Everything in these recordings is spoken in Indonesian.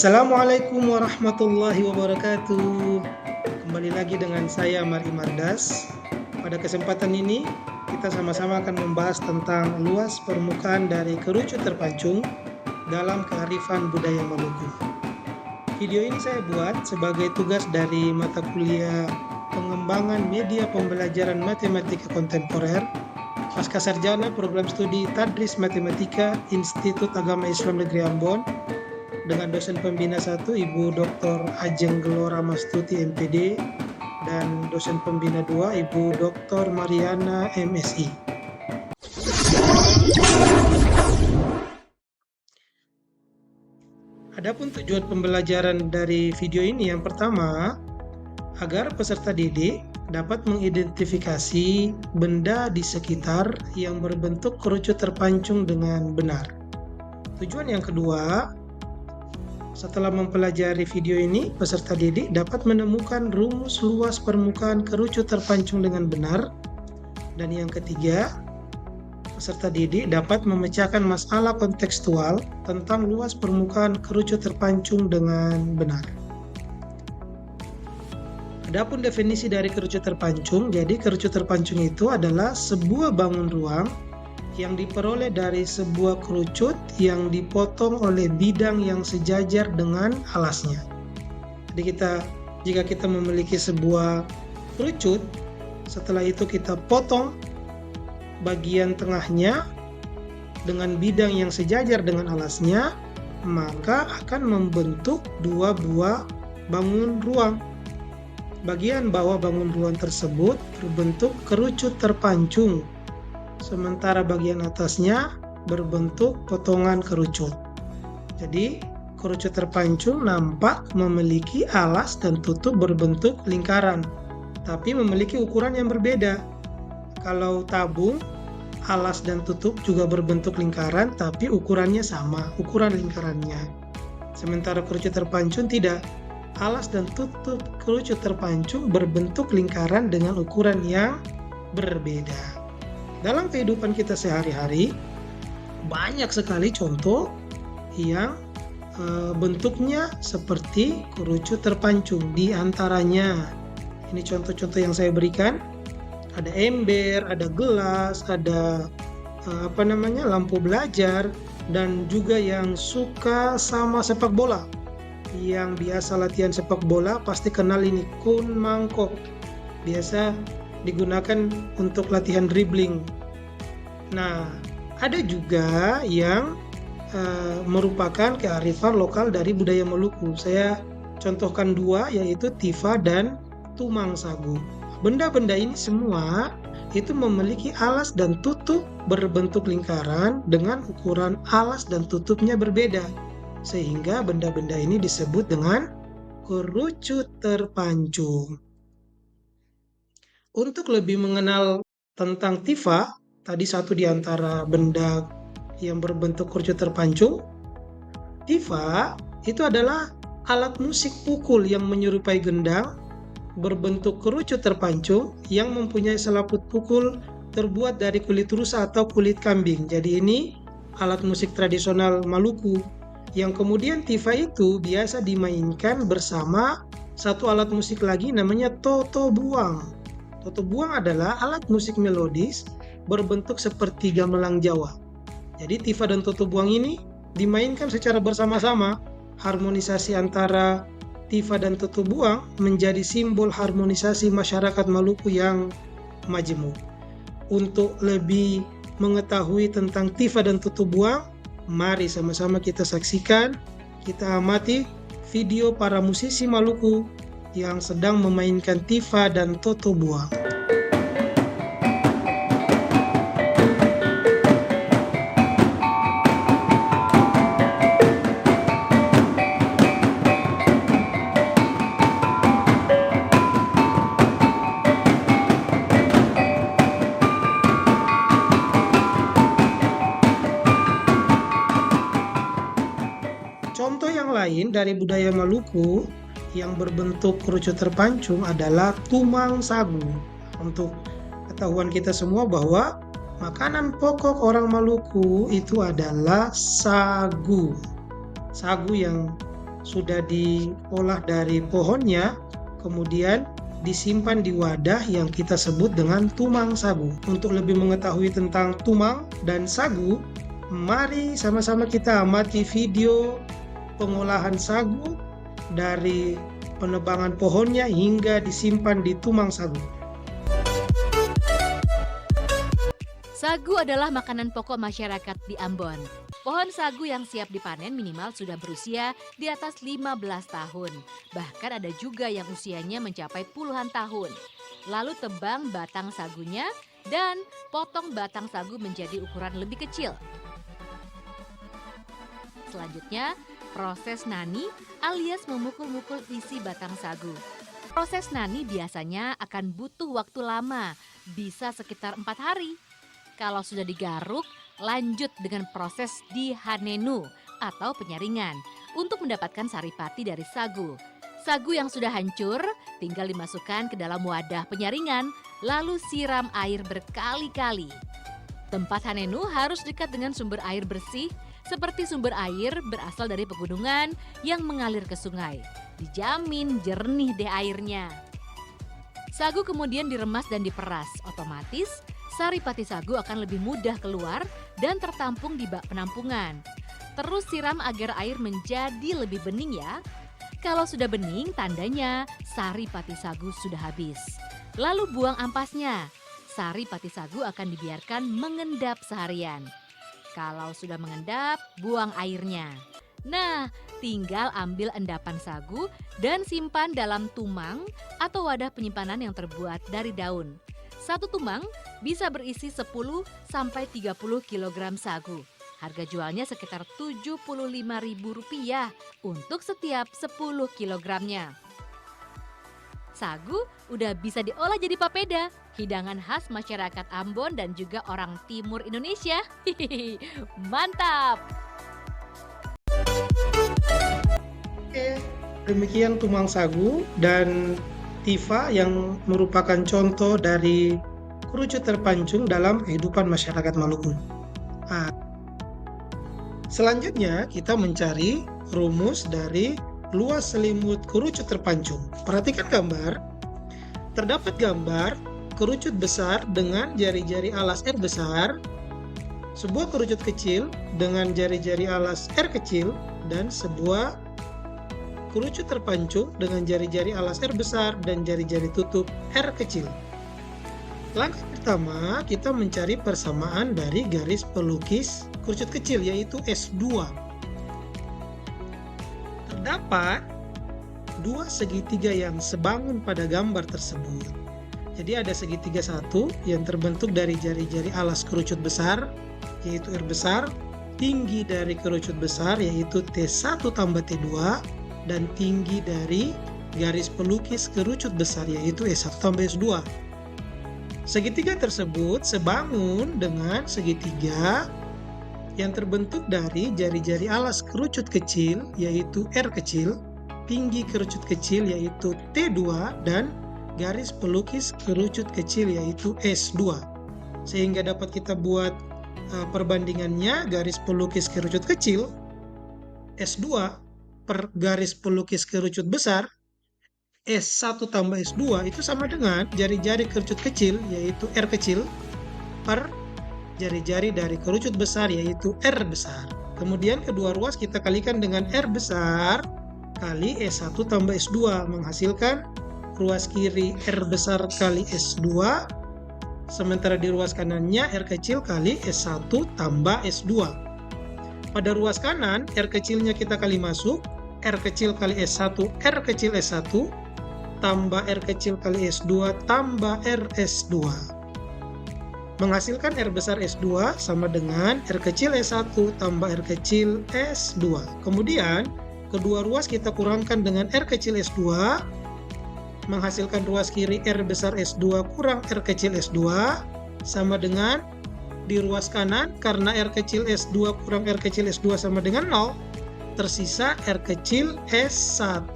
Assalamualaikum warahmatullahi wabarakatuh. Kembali lagi dengan saya Mari Mardas. Pada kesempatan ini kita sama-sama akan membahas tentang luas permukaan dari kerucut terpancung dalam kearifan budaya Maluku. Video ini saya buat sebagai tugas dari mata kuliah pengembangan media pembelajaran matematika kontemporer Pasca Sarjana Program Studi Tadris Matematika Institut Agama Islam Negeri Ambon dengan dosen pembina 1 Ibu Dr. Ajeng Gelora Mastuti MPD dan dosen pembina 2 Ibu Dr. Mariana MSI. Adapun tujuan pembelajaran dari video ini yang pertama, agar peserta didik dapat mengidentifikasi benda di sekitar yang berbentuk kerucut terpancung dengan benar. Tujuan yang kedua, setelah mempelajari video ini, peserta didik dapat menemukan rumus luas permukaan kerucut terpancung dengan benar. Dan yang ketiga, peserta didik dapat memecahkan masalah kontekstual tentang luas permukaan kerucut terpancung dengan benar. Adapun definisi dari kerucut terpancung, jadi kerucut terpancung itu adalah sebuah bangun ruang yang diperoleh dari sebuah kerucut yang dipotong oleh bidang yang sejajar dengan alasnya. Jadi jika kita memiliki sebuah kerucut, setelah itu kita potong bagian tengahnya dengan bidang yang sejajar dengan alasnya, maka akan membentuk dua buah bangun ruang. Bagian bawah bangun ruang tersebut berbentuk kerucut terpancung, sementara bagian atasnya berbentuk potongan kerucut. Jadi kerucut terpancung nampak memiliki alas dan tutup berbentuk lingkaran, tapi memiliki ukuran yang berbeda. Kalau tabung, alas dan tutup juga berbentuk lingkaran, tapi ukurannya sama, ukuran lingkarannya. Sementara kerucut terpancung tidak. Alas dan tutup kerucut terpancung berbentuk lingkaran dengan ukuran yang berbeda. Dalam kehidupan kita sehari-hari, banyak sekali contoh yang bentuknya seperti kerucut terpancung. Di antaranya, ini contoh-contoh yang saya berikan, ada ember, ada gelas, ada lampu belajar, dan juga yang suka sama sepak bola. Yang biasa latihan sepak bola pasti kenal ini, kun mangkok. Biasa digunakan untuk latihan dribbling. Nah, ada juga yang merupakan kearifan lokal dari budaya Maluku. Saya contohkan dua, yaitu tifa dan tumang sagu. Benda-benda ini semua itu memiliki alas dan tutup berbentuk lingkaran dengan ukuran alas dan tutupnya berbeda, sehingga benda-benda ini disebut dengan kerucut terpancung. Untuk lebih mengenal tentang tifa, tadi satu di antara benda yang berbentuk kerucut terpancung, tifa itu adalah alat musik pukul yang menyerupai gendang berbentuk kerucut terpancung yang mempunyai selaput pukul terbuat dari kulit rusa atau kulit kambing. Jadi ini alat musik tradisional Maluku yang kemudian tifa itu biasa dimainkan bersama satu alat musik lagi namanya toto buang. Toto buang adalah alat musik melodis berbentuk seperti gamelan Jawa. Jadi tifa dan toto buang ini dimainkan secara bersama-sama. Harmonisasi antara tifa dan toto buang menjadi simbol harmonisasi masyarakat Maluku yang majemuk. Untuk lebih mengetahui tentang tifa dan toto buang, mari sama-sama kita saksikan, kita amati video para musisi Maluku yang sedang memainkan tifa dan toto buang. Contoh yang lain dari budaya Maluku yang berbentuk kerucut terpancung adalah tumang sagu. Untuk ketahuan kita semua bahwa makanan pokok orang Maluku itu adalah sagu. Sagu yang sudah diolah dari pohonnya, kemudian disimpan di wadah yang kita sebut dengan tumang sagu. Untuk lebih mengetahui tentang tumang dan sagu, mari sama-sama kita amati video pengolahan sagu dari penebangan pohonnya hingga disimpan di tumang sagu. Sagu adalah makanan pokok masyarakat di Ambon. Pohon sagu yang siap dipanen minimal sudah berusia di atas 15 tahun. Bahkan ada juga yang usianya mencapai puluhan tahun. Lalu tebang batang sagunya dan potong batang sagu menjadi ukuran lebih kecil. Selanjutnya, proses nani alias memukul-mukul isi batang sagu. Proses nani biasanya akan butuh waktu lama, bisa sekitar 4 hari. Kalau sudah digaruk, lanjut dengan proses dihanenu atau penyaringan untuk mendapatkan saripati dari sagu. Sagu yang sudah hancur tinggal dimasukkan ke dalam wadah penyaringan, lalu siram air berkali-kali. Tempat hanenu harus dekat dengan sumber air bersih, seperti sumber air berasal dari pegunungan yang mengalir ke sungai. Dijamin jernih deh airnya. Sagu kemudian diremas dan diperas, otomatis saripati sagu akan lebih mudah keluar dan tertampung di bak penampungan. Terus siram agar air menjadi lebih bening ya. Kalau sudah bening, tandanya saripati sagu sudah habis. Lalu buang ampasnya. Saripati sagu akan dibiarkan mengendap seharian. Kalau sudah mengendap, buang airnya. Nah, tinggal ambil endapan sagu dan simpan dalam tumang atau wadah penyimpanan yang terbuat dari daun. Satu tumang bisa berisi 10-30 kg sagu. Harga jualnya sekitar Rp75.000 untuk setiap 10 kilogramnya. Sagu udah bisa diolah jadi papeda, hidangan khas masyarakat Ambon dan juga orang timur Indonesia. Mantap! Oke, demikian tumang sagu dan tifa yang merupakan contoh dari kerucut terpancung dalam kehidupan masyarakat Maluku. Nah, selanjutnya kita mencari rumus dari luas selimut kerucut terpancung. Perhatikan gambar. Terdapat gambar kerucut besar dengan jari-jari alas R besar, sebuah kerucut kecil dengan jari-jari alas R kecil, dan sebuah kerucut terpancung dengan jari-jari alas R besar dan jari-jari tutup R kecil. Langkah pertama, kita mencari persamaan dari garis pelukis kerucut kecil, yaitu S2. Terdapat dua segitiga yang sebangun pada gambar tersebut. Jadi ada segitiga satu yang terbentuk dari jari-jari alas kerucut besar, yaitu R besar, tinggi dari kerucut besar, yaitu T1 tambah T2, dan tinggi dari garis pelukis kerucut besar, yaitu S1 tambah S2. Segitiga tersebut sebangun dengan segitiga yang terbentuk dari jari-jari alas kerucut kecil, yaitu R kecil, tinggi kerucut kecil, yaitu T2, dan garis pelukis kerucut kecil, yaitu S2. Sehingga dapat kita buat perbandingannya, garis pelukis kerucut kecil S2 per garis pelukis kerucut besar S1 tambah S2 itu sama dengan jari-jari kerucut kecil, yaitu R kecil, per jari-jari dari kerucut besar, yaitu R besar. Kemudian kedua ruas kita kalikan dengan R besar kali S1 tambah S2, menghasilkan ruas kiri R besar kali S2, sementara di ruas kanannya R kecil kali S1 tambah S2. Pada ruas kanan, R kecilnya kita kali masuk, R kecil kali S1, R kecil S1, tambah R kecil kali S2, tambah R S2. Menghasilkan R besar S2 sama dengan R kecil S1 tambah R kecil S2. Kemudian, kedua ruas kita kurangkan dengan R kecil S2, menghasilkan ruas kiri R besar S2 kurang R kecil S2, sama dengan di ruas kanan, karena R kecil S2 kurang R kecil S2 sama dengan 0, tersisa R kecil S1.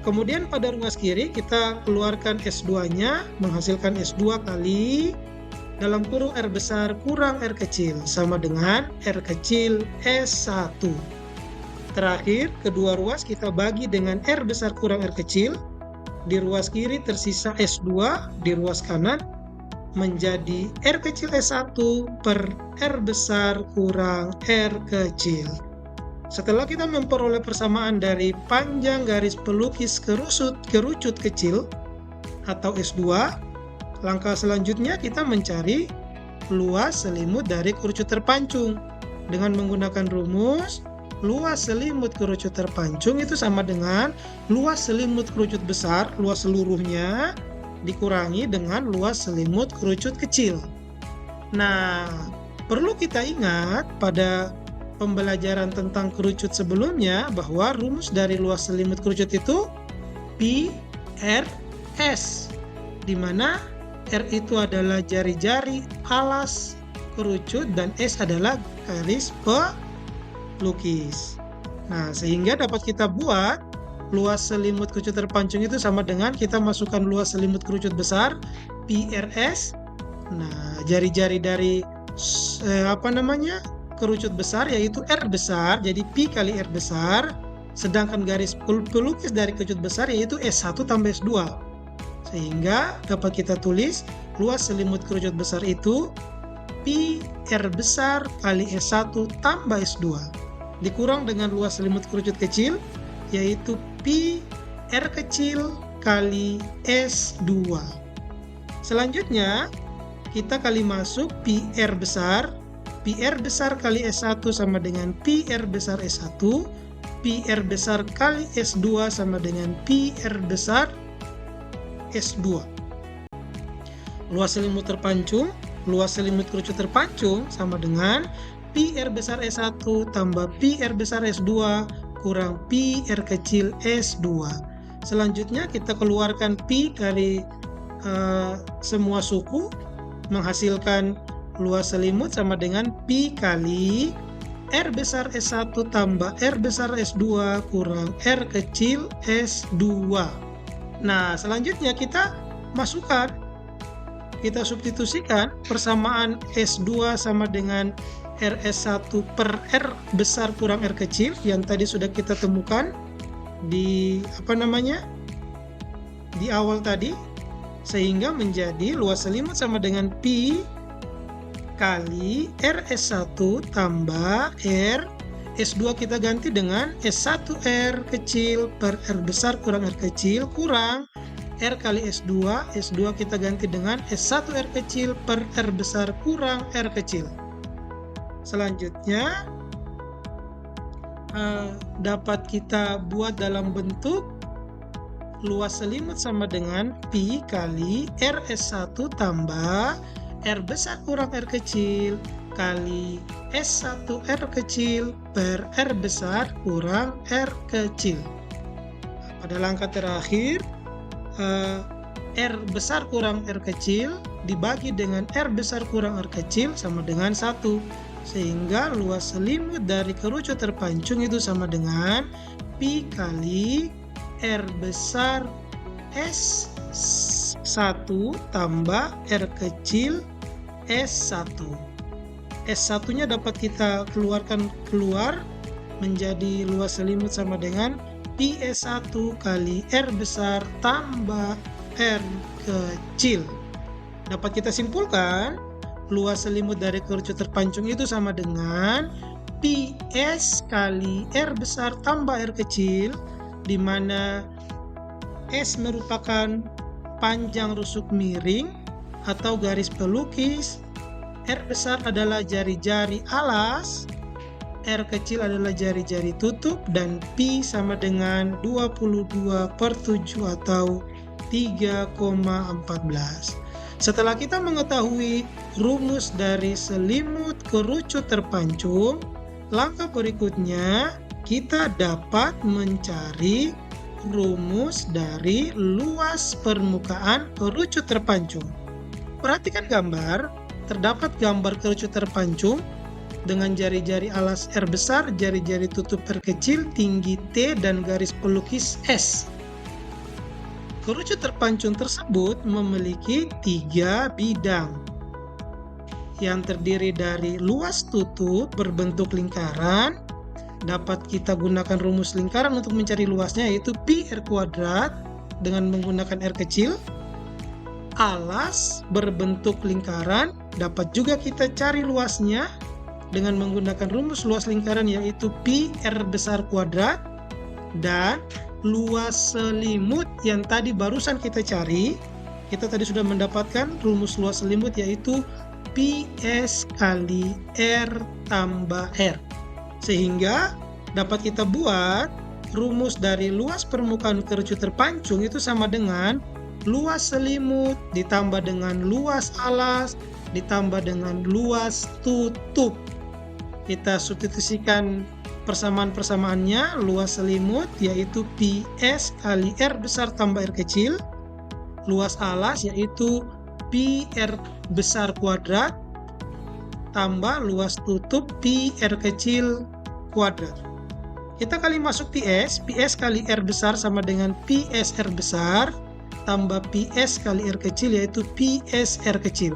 Kemudian pada ruas kiri kita keluarkan S2-nya, menghasilkan S2 kali dalam kurung R besar kurang R kecil, sama dengan R kecil S1. Terakhir, kedua ruas kita bagi dengan R besar kurang R kecil. Di ruas kiri tersisa S2, di ruas kanan menjadi R kecil S1 per R besar kurang R kecil. Setelah kita memperoleh persamaan dari panjang garis pelukis kerucut kecil atau S2, langkah selanjutnya kita mencari luas selimut dari kerucut terpancung. Dengan menggunakan rumus, luas selimut kerucut terpancung itu sama dengan luas selimut kerucut besar, luas seluruhnya, dikurangi dengan luas selimut kerucut kecil. Nah, perlu kita ingat pada pembelajaran tentang kerucut sebelumnya bahwa rumus dari luas selimut kerucut itu Pi R S, di mana R itu adalah jari-jari alas kerucut dan S adalah garis pelukis. Nah, sehingga dapat kita buat luas selimut kerucut terpancung itu sama dengan kita masukkan luas selimut kerucut besar PRS. Nah, jari-jari dari kerucut besar yaitu R besar, jadi Pi kali R besar. Sedangkan garis pelukis dari kerucut besar yaitu S1 tambah S2. Sehingga dapat kita tulis luas selimut kerucut besar itu Pi R besar kali S1 tambah S2. Dikurang dengan luas selimut kerucut kecil yaitu Pi R kecil kali S2. Selanjutnya kita kali masuk Pi R besar. Pi R besar kali S1 sama dengan Pi R besar S1. Pi R besar kali S2 sama dengan Pi R besar S2. Luas selimut terpancung, luas selimut kerucut terpancung sama dengan Pi R besar S1 tambah Pi R besar S2 kurang Pi R kecil S2. Selanjutnya kita keluarkan Pi kali semua suku, menghasilkan luas selimut sama dengan Pi kali R besar S1 tambah R besar S2 kurang R kecil S2. Nah, selanjutnya kita masukkan, kita substitusikan persamaan S2 sama dengan RS1 per R besar kurang R kecil yang tadi sudah kita temukan di di awal tadi, sehingga menjadi luas selimut sama dengan Pi kali RS1 tambah R S2 kita ganti dengan S1R kecil per R besar kurang R kecil kurang R kali S2. S2 kita ganti dengan S1R kecil per R besar kurang R kecil. Selanjutnya dapat kita buat dalam bentuk luas selimut sama dengan Pi kali RS1 tambah R besar kurang R kecil kali S1R kecil per R besar kurang R kecil. Pada langkah terakhir, R besar kurang R kecil dibagi dengan R besar kurang R kecil sama dengan 1. Sehingga luas selimut dari kerucut terpancung itu sama dengan Pi kali R besar S1 tambah R kecil S1. S1-nya dapat kita keluarkan keluar menjadi luas selimut sama dengan Pi S1 kali R besar tambah R kecil. Dapat kita simpulkan luas selimut dari kerucut terpancung itu sama dengan Pi S kali R besar tambah R kecil, di mana S merupakan panjang rusuk miring atau garis pelukis, R besar adalah jari-jari alas, R kecil adalah jari-jari tutup, dan Pi sama dengan 22/7 atau 3,14. Setelah kita mengetahui rumus dari selimut kerucut terpancung, langkah berikutnya kita dapat mencari rumus dari luas permukaan kerucut terpancung. Perhatikan gambar, terdapat gambar kerucut terpancung dengan jari-jari alas R besar, jari-jari tutup R kecil, tinggi T, dan garis pelukis S. Kerucut terpancung tersebut memiliki 3 bidang yang terdiri dari luas tutup berbentuk lingkaran, dapat kita gunakan rumus lingkaran untuk mencari luasnya, yaitu pi R kuadrat dengan menggunakan R kecil. Alas berbentuk lingkaran dapat juga kita cari luasnya dengan menggunakan rumus luas lingkaran, yaitu pi R besar kuadrat. Dan luas selimut yang tadi barusan kita cari, kita tadi sudah mendapatkan rumus luas selimut, yaitu pi S kali R tambah R. Sehingga dapat kita buat rumus dari luas permukaan kerucut terpancung itu sama dengan luas selimut ditambah dengan luas alas ditambah dengan luas tutup. Kita substitusikan persamaan-persamaannya. Luas selimut yaitu pi S kali R besar tambah R kecil. Luas alas yaitu pi R besar kuadrat tambah luas tutup pi R kecil kuadrat. Kita kali masuk PS kali R besar sama dengan PS R besar tambah PS kali R kecil, yaitu PS R kecil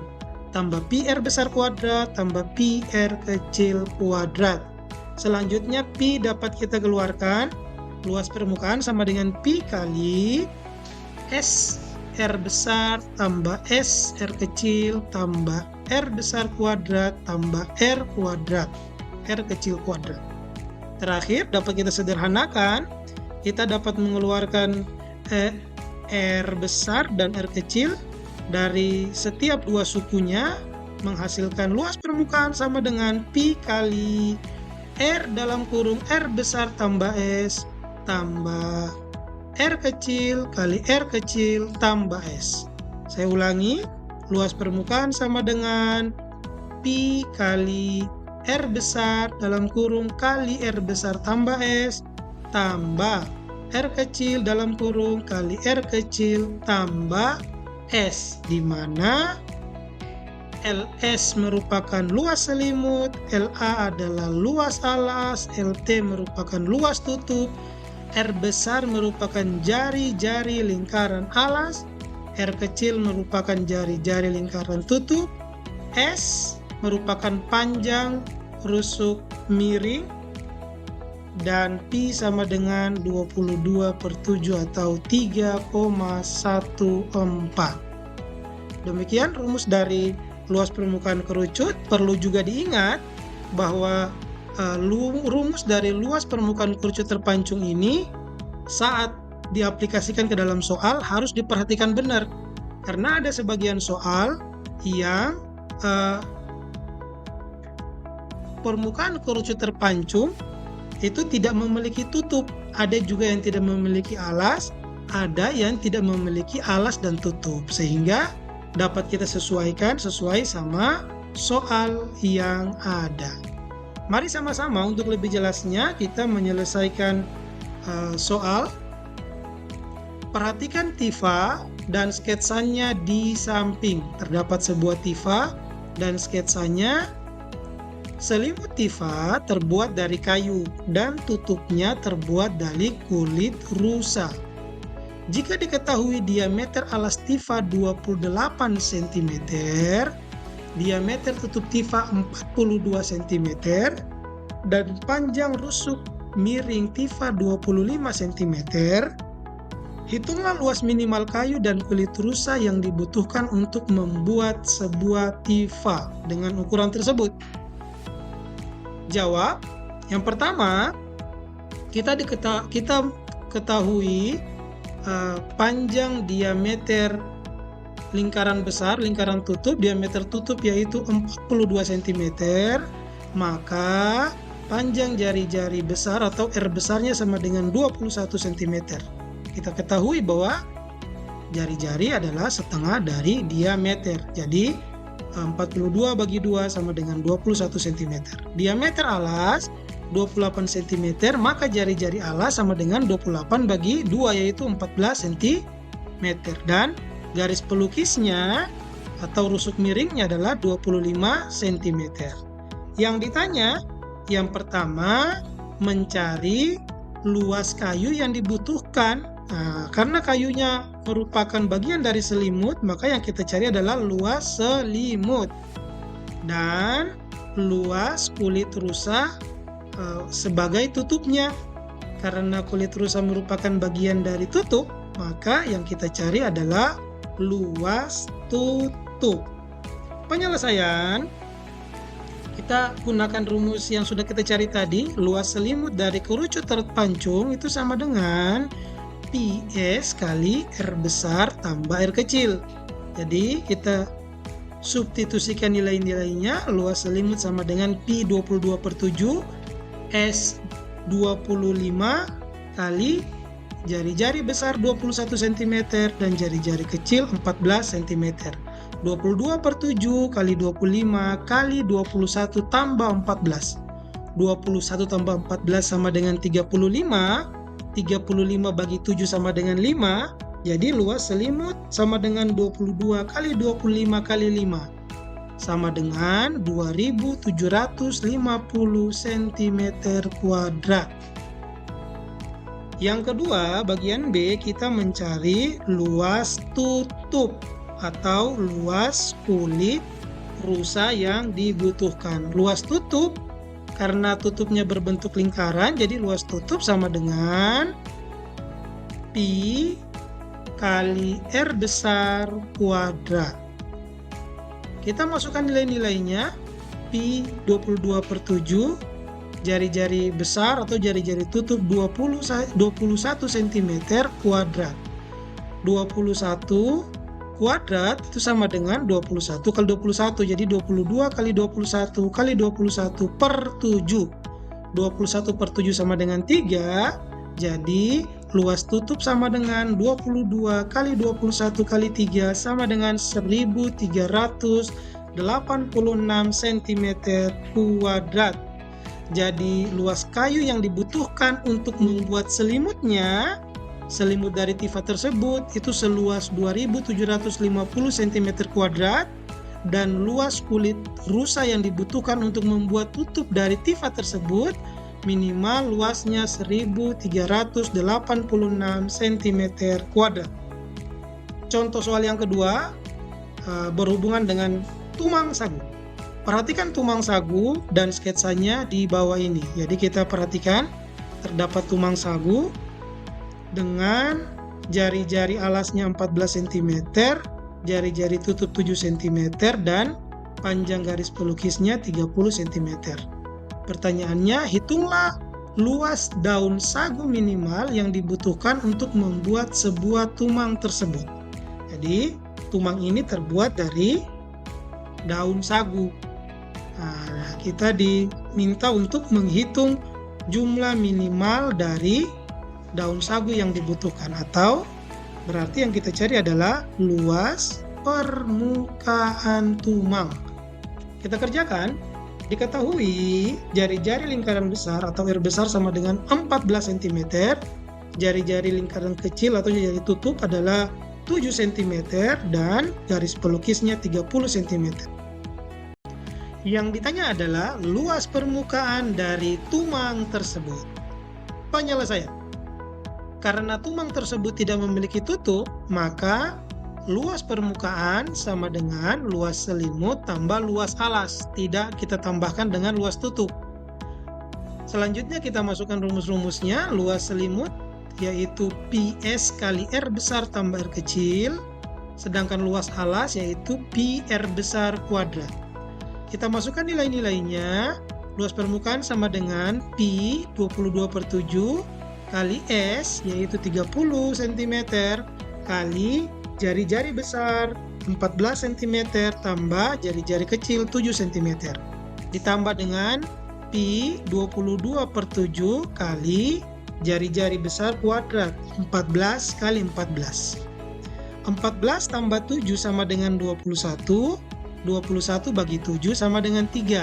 tambah pi R besar kuadrat tambah pi R kecil kuadrat. Selanjutnya pi dapat kita keluarkan, luas permukaan sama dengan pi kali S R besar tambah S R kecil tambah R besar kuadrat tambah R kuadrat, R kecil kuadrat. Terakhir dapat kita sederhanakan, kita dapat mengeluarkan R besar dan R kecil dari setiap dua sukunya, menghasilkan luas permukaan sama dengan pi kali R dalam kurung R besar tambah S tambah R kecil kali R kecil tambah S. Saya ulangi, luas permukaan sama dengan pi kali R besar dalam kurung kali R besar tambah S tambah R kecil dalam kurung kali R kecil tambah S, di mana LS merupakan luas selimut, LA adalah luas alas, LT merupakan luas tutup, R besar merupakan jari-jari lingkaran alas, R kecil merupakan jari-jari lingkaran tutup, S merupakan panjang rusuk miring, dan pi sama dengan 22/7 atau 3,14. Demikian rumus dari luas permukaan kerucut. Perlu juga diingat bahwa rumus dari luas permukaan kerucut terpancung ini saat diaplikasikan ke dalam soal harus diperhatikan benar, karena ada sebagian soal yang permukaan kerucut terpancung itu tidak memiliki tutup. Ada juga yang tidak memiliki alas, ada yang tidak memiliki alas dan tutup, sehingga dapat kita sesuaikan sesuai sama soal yang ada. Mari sama-sama untuk lebih jelasnya kita menyelesaikan soal. Perhatikan tifa dan sketsanya di samping. Terdapat sebuah tifa dan sketsanya. Selimut tifa terbuat dari kayu dan tutupnya terbuat dari kulit rusa. Jika diketahui diameter alas tifa 28 cm, diameter tutup tifa 42 cm, dan panjang rusuk miring tifa 25 cm, hitunglah luas minimal kayu dan kulit rusa yang dibutuhkan untuk membuat sebuah tifa dengan ukuran tersebut. Jawab. Yang pertama, kita ketahui panjang diameter lingkaran besar, lingkaran tutup, diameter tutup yaitu 42 cm, maka panjang jari-jari besar atau R besarnya sama dengan 21 cm. Kita ketahui bahwa jari-jari adalah setengah dari diameter. Jadi 42 bagi 2 sama dengan 21 cm. Diameter alas 28 cm, maka jari-jari alas sama dengan 28 bagi 2 yaitu 14 cm. Dan garis pelukisnya atau rusuk miringnya adalah 25 cm. Yang ditanya, yang pertama mencari luas kayu yang dibutuhkan. Nah, karena kayunya merupakan bagian dari selimut, maka yang kita cari adalah luas selimut. Dan luas kulit rusa sebagai tutupnya. Karena kulit rusa merupakan bagian dari tutup, maka yang kita cari adalah luas tutup. Penyelesaian, kita gunakan rumus yang sudah kita cari tadi. Luas selimut dari kerucut terpancung itu sama dengan PS kali R besar tambah R kecil. Jadi kita substitusikan nilai-nilainya. Luas selimut sama dengan P 22/7 S 25 kali jari-jari besar 21 cm dan jari-jari kecil 14 cm. 22/7 kali 25 kali 21 tambah 14. 21 tambah 14 sama dengan 35. 35 bagi 7 sama dengan 5. Jadi luas selimut sama dengan 22 kali 25 kali 5 sama dengan 2750 cm kuadrat. Yang kedua, bagian B, kita mencari luas tutup atau luas kulit rusa yang dibutuhkan. Luas tutup, karena tutupnya berbentuk lingkaran, jadi luas tutup sama dengan Pi kali R besar kuadrat. Kita masukkan nilai-nilainya. Pi 22/7, jari-jari besar atau jari-jari tutup 21 cm kuadrat. 21 kuadrat itu sama dengan 21 kali 21, jadi 22 kali 21 kali 21 per 7. 21/7 sama dengan 3, jadi luas tutup sama dengan 22 kali 21 kali 3 sama dengan 1386 cm kuadrat. Jadi luas kayu yang dibutuhkan untuk membuat selimutnya, selimut dari Tifa tersebut itu seluas 2750 cm kuadrat, dan luas kulit rusa yang dibutuhkan untuk membuat tutup dari Tifa tersebut minimal luasnya 1386 cm kuadrat. Contoh soal yang kedua berhubungan dengan tumang sagu. Perhatikan tumang sagu dan sketsanya di bawah ini. Jadi kita perhatikan terdapat tumang sagu dengan jari-jari alasnya 14 cm, jari-jari tutup 7 cm, dan panjang garis pelukisnya 30 cm. Pertanyaannya, hitunglah luas daun sagu minimal yang dibutuhkan untuk membuat sebuah tumang tersebut. Jadi, tumang ini terbuat dari daun sagu. Nah, kita diminta untuk menghitung jumlah minimal dari daun sagu yang dibutuhkan, atau berarti yang kita cari adalah luas permukaan tumang. Kita kerjakan. Diketahui jari-jari lingkaran besar atau R besar sama dengan 14 cm, jari-jari lingkaran kecil atau jari tutup adalah 7 cm, dan garis pelukisnya 30 cm. Yang ditanya adalah luas permukaan dari tumang tersebut. Penyelesaian. Karena tumang tersebut tidak memiliki tutup, maka luas permukaan sama dengan luas selimut tambah luas alas. Tidak kita tambahkan dengan luas tutup. Selanjutnya kita masukkan rumus-rumusnya. Luas selimut yaitu PS kali R besar tambah R kecil. Sedangkan luas alas yaitu Pi R besar kuadrat. Kita masukkan nilai-nilainya. Luas permukaan sama dengan Pi 22/7 kali S yaitu 30 cm kali jari-jari besar 14 cm tambah jari-jari kecil 7 cm. Ditambah dengan Pi 22/7 kali jari-jari besar kuadrat 14 kali 14. 14 tambah 7 sama dengan 21. 21 bagi 7 sama dengan 3.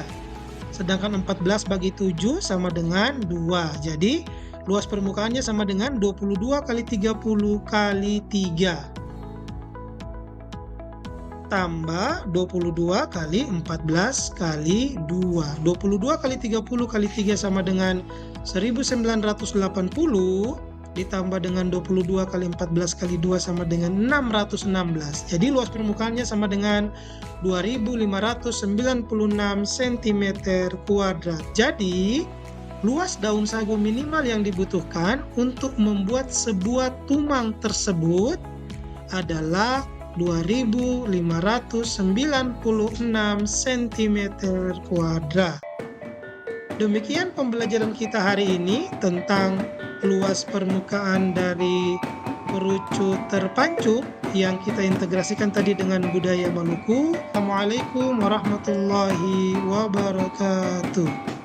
Sedangkan 14 bagi 7 sama dengan 2. Jadi luas permukaannya sama dengan 22 kali 30 kali 3. Tambah 22 kali 14 kali 2. 22 kali 30 kali 3 sama dengan 1980, ditambah dengan 22 kali 14 kali 2 sama dengan 616. Jadi luas permukaannya sama dengan 2596 cm kuadrat. Jadi Luas daun sagu minimal yang dibutuhkan untuk membuat sebuah tumang tersebut adalah 2596 cm kuadrat. Demikian pembelajaran kita hari ini tentang luas permukaan dari kerucut terpancung yang kita integrasikan tadi dengan budaya Maluku. Assalamualaikum warahmatullahi wabarakatuh.